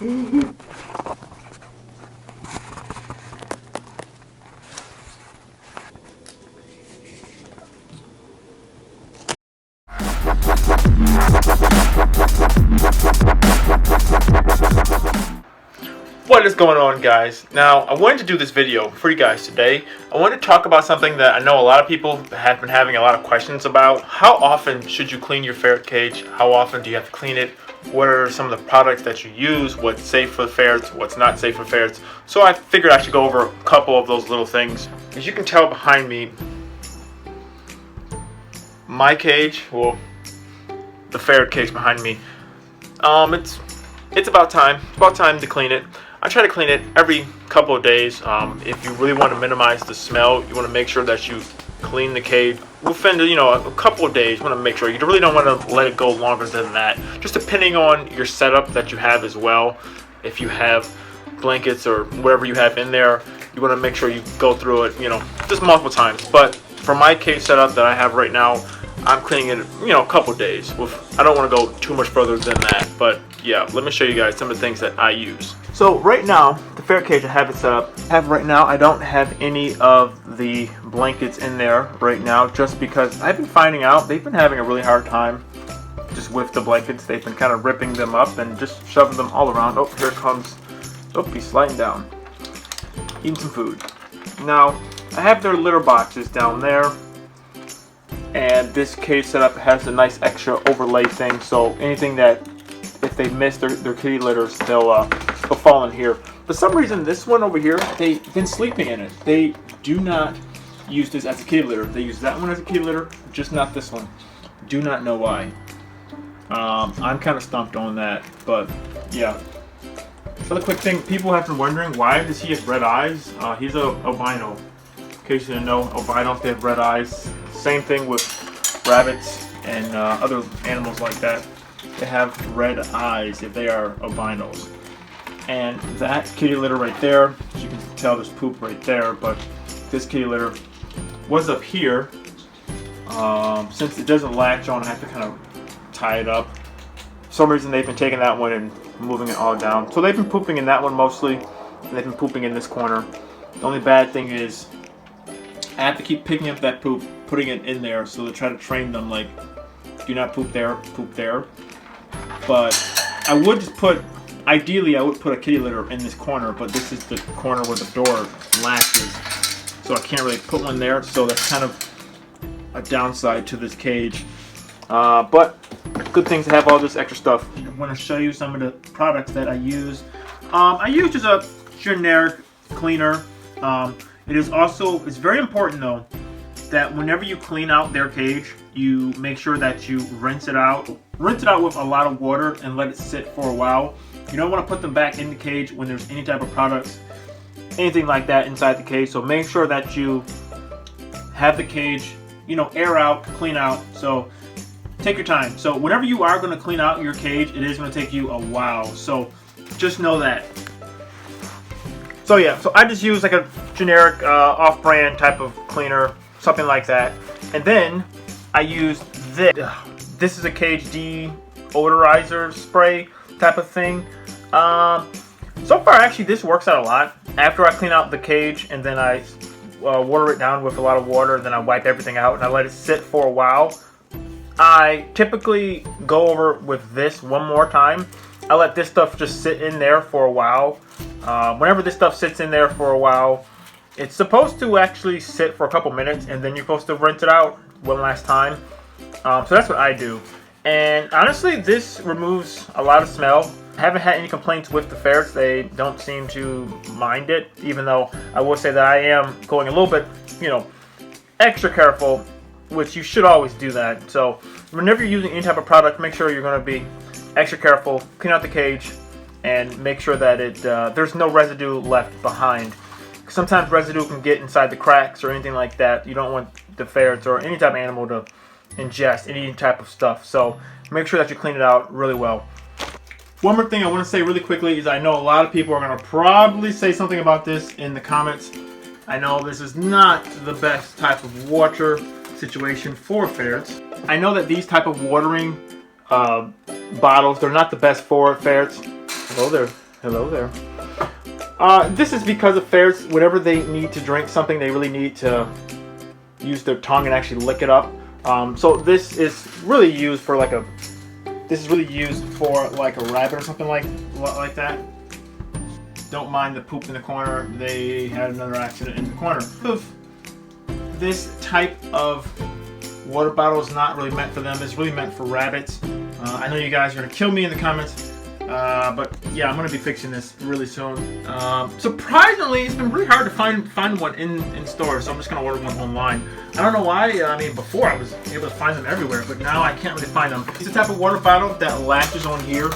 What is going on, guys? Now, I wanted to do this video for you guys today. I wanted to talk about something that I know a lot of people have been having a lot of questions about. How often should you clean your ferret cage? How often do you have to clean it? What are some of the products that you use? What's safe for the ferrets? What's not safe for ferrets? So I figured I should go over a couple of those little things. As you can tell behind me, my cage, well, the ferret cage behind me, it's about time. It's about time to clean it. I try to clean it every couple of days. If you really want to minimize the smell, you want to make sure that you clean the cage within a couple of days. You want to make sure you really don't want to let it go longer than that. Just depending on your setup that you have as well. If you have blankets or whatever you have in there, you want to make sure you go through it, just multiple times. But for my cage setup that I have right now, I'm cleaning it, a couple of days. I don't want to go too much further than that, but yeah, let me show you guys some of the things that I use. So right now, the ferret cage I have it set up. I don't have any of the blankets in there right now, just because I've been finding out they've been having a really hard time just with the blankets. They've been kind of ripping them up and just shoving them all around. Oh, here it comes. Oh, he's sliding down. Eating some food. Now, I have their litter boxes down there. And this cage setup has a nice extra overlay thing, so anything that, if they miss their kitty litters, they'll fall in here. For some reason, this one over here, they've been sleeping in it. They do not use this as a kitty litter. They use that one as a kitty litter, just not this one. Do not know why. I'm kind of stumped on that, but yeah. Another quick thing, people have been wondering, why does he have red eyes? He's a albino. In case you didn't know, albinos, they have red eyes. Same thing with rabbits and other animals like that. They have red eyes if they are albinos. And that kitty litter right there, as you can tell, there's poop right there, but this kitty litter was up here. Since it doesn't latch on, I have to kind of tie it up. For some reason, they've been taking that one and moving it all down. So they've been pooping in that one mostly, and they've been pooping in this corner. The only bad thing is I have to keep picking up that poop, putting it in there, so to try to train them, like, do not poop there, poop there. But I would just ideally I would put a kitty litter in this corner, but this is the corner where the door latches, so I can't really put one there, so that's kind of a downside to this cage. But good thing to have all this extra stuff. I want to show you some of the products that I use. I use just a generic cleaner. It's very important though that whenever you clean out their cage, you make sure that you rinse it out with a lot of water and let it sit for a while. You don't want to put them back in the cage when there's any type of products, anything like that inside the cage. So make sure that you have the cage, air out, clean out. So take your time. So whenever you are going to clean out your cage, it is going to take you a while. So just know that. So yeah, so I just use like a generic off-brand type of cleaner, something like that. And then I use this. This is a cage deodorizer spray type of thing. So far, actually, this works out a lot. After I clean out the cage and then I water it down with a lot of water, then I wipe everything out and I let it sit for a while. I typically go over with this one more time. I let this stuff just sit in there for a while. Whenever this stuff sits in there for a while, it's supposed to actually sit for a couple minutes, and then you're supposed to rinse it out one last time. So that's what I do. And honestly, this removes a lot of smell. I haven't had any complaints with the ferrets. They don't seem to mind it, even though I will say that I am going a little bit, extra careful, which you should always do that. So whenever you're using any type of product, make sure you're going to be extra careful, clean out the cage, and make sure that there's no residue left behind. Sometimes residue can get inside the cracks or anything like that. You don't want the ferrets or any type of animal to ingest any type of stuff. So make sure that you clean it out really well. One more thing I want to say really quickly is I know a lot of people are going to probably say something about this in the comments. I know this is not the best type of water situation for ferrets. I know that these type of watering bottles, they're not the best for ferrets. Although they're Hello there. This is because of ferrets, whenever they need to drink something, they really need to use their tongue and actually lick it up. So this is really used for like a rabbit or something like that. Don't mind the poop in the corner. They had another accident in the corner. This type of water bottle is not really meant for them. It's really meant for rabbits. I know you guys are gonna kill me in the comments. But yeah, I'm gonna be fixing this really soon. Surprisingly, it's been really hard to find one in stores, so I'm just gonna order one online. I don't know why. I mean, before I was able to find them everywhere, but now I can't really find them. It's a type of water bottle that latches on here,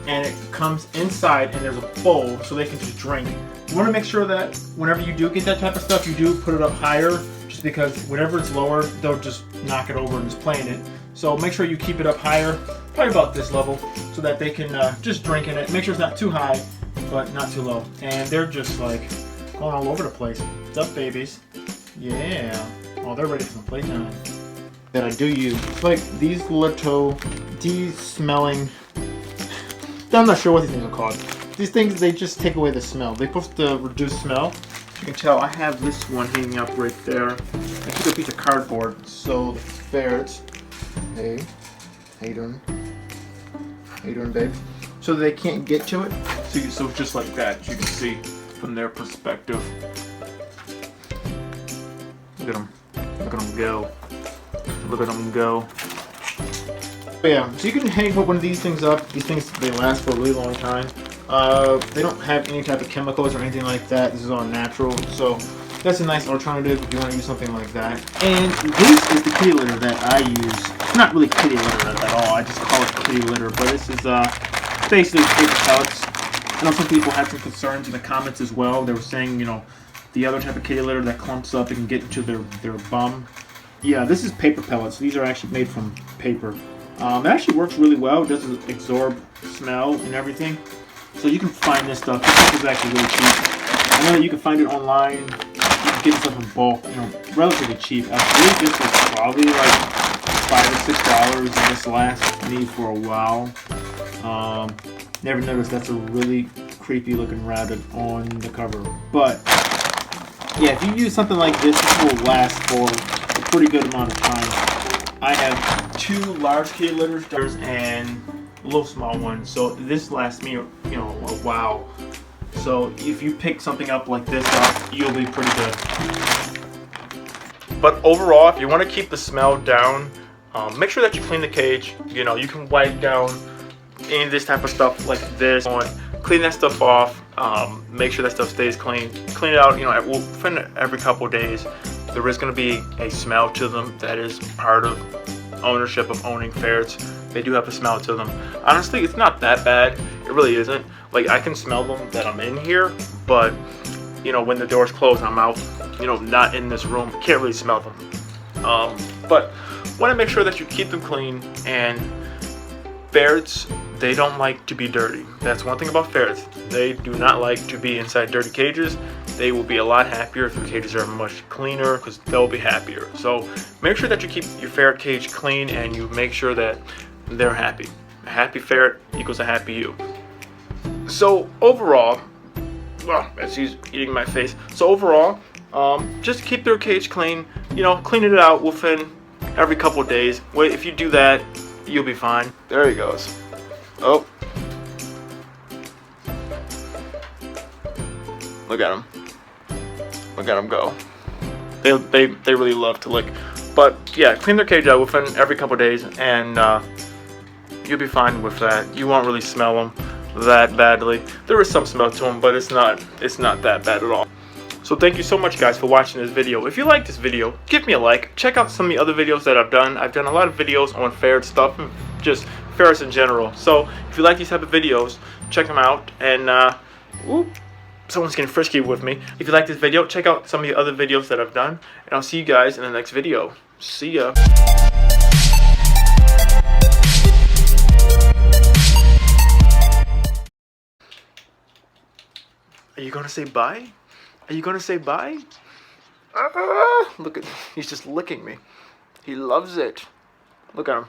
and it comes inside, and there's a bowl so they can just drink. You want to make sure that whenever you do get that type of stuff, you do put it up higher, just because whenever it's lower, they'll just knock it over and just play in it. So make sure you keep it up higher, probably about this level, so that they can just drink in it. Make sure it's not too high, but not too low. And they're just like going all over the place. What's up, babies? Yeah. Oh, they're ready for some playtime. That I do use. It's like these little de-smelling. I'm not sure what these things are called. These things, they just take away the smell. They're supposed to reduce smell. You can tell I have this one hanging up right there. I took a piece of cardboard. So the ferrets. Hey, how you doing? How you doing, babe? So they can't get to it. So just like that, you can see from their perspective. Look at them. Look at them go. Look at them go. But yeah, so you can hang one of these things up. These things, they last for a really long time. They don't have any type of chemicals or anything like that. This is all natural. So that's a nice alternative if you want to use something like that. And this is the kitty litter that I use. It's not really kitty litter at all. I just call it kitty litter. But this is basically paper pellets. I know some people had some concerns in the comments as well. They were saying, you know, the other type of kitty litter that clumps up and can get into their bum. Yeah, this is paper pellets. These are actually made from paper. It actually works really well. It doesn't absorb smell and everything. So you can find this stuff. This stuff is actually really cheap. I know that you can find it online. You can get stuff in bulk, you know, relatively cheap. I believe this was probably like $5 or $6, and this lasts me for a while. Never noticed that's a really creepy looking rabbit on the cover. But yeah, if you use something like this, this will last for a pretty good amount of time. I have 2 large kitty litters and a little small one, so this lasts me, you know, a while. So if you pick something up like this up, you'll be pretty good. But overall, if you want to keep the smell down, make sure that you clean the cage. You know, you can wipe down any of this type of stuff like this on. Clean that stuff off. Make sure that stuff stays clean. Clean it out, you know, every couple of days. There is going to be a smell to them. That is part of ownership of owning ferrets. They do have a smell to them. Honestly, it's not that bad. It really isn't. Like, I can smell them that I'm in here, but you know, when the door's closed, I'm out, you know, not in this room. Can't really smell them. But want to make sure that you keep them clean. And ferrets, they don't like to be dirty. That's one thing about ferrets. They do not like to be inside dirty cages. They will be a lot happier if the cages are much cleaner, because they'll be happier. So make sure that you keep your ferret cage clean, and you make sure that they're happy. A happy ferret equals a happy you. So overall, well, as he's eating my face. So overall, just keep their cage clean. You know, cleaning it out within every couple of days. Wait, if you do that, you'll be fine. There he goes. Oh. Look at him. Look at him go. They really love to lick. But yeah, clean their cage out within every couple of days, and you'll be fine with that. You won't really smell them that badly. There is some smell to them, but it's not that bad at all. So thank you so much, guys, for watching this video. If you like this video, give me a like. Check out some of the other videos that I've done. I've done a lot of videos on ferret stuff, just ferrets in general. So if you like these type of videos, check them out. And someone's getting frisky with me. If you like this video, check out some of the other videos that I've done, and I'll see you guys in the next video. See ya. Are you gonna say bye? Are you gonna say bye? Look at, he's just licking me. He loves it. Look at him.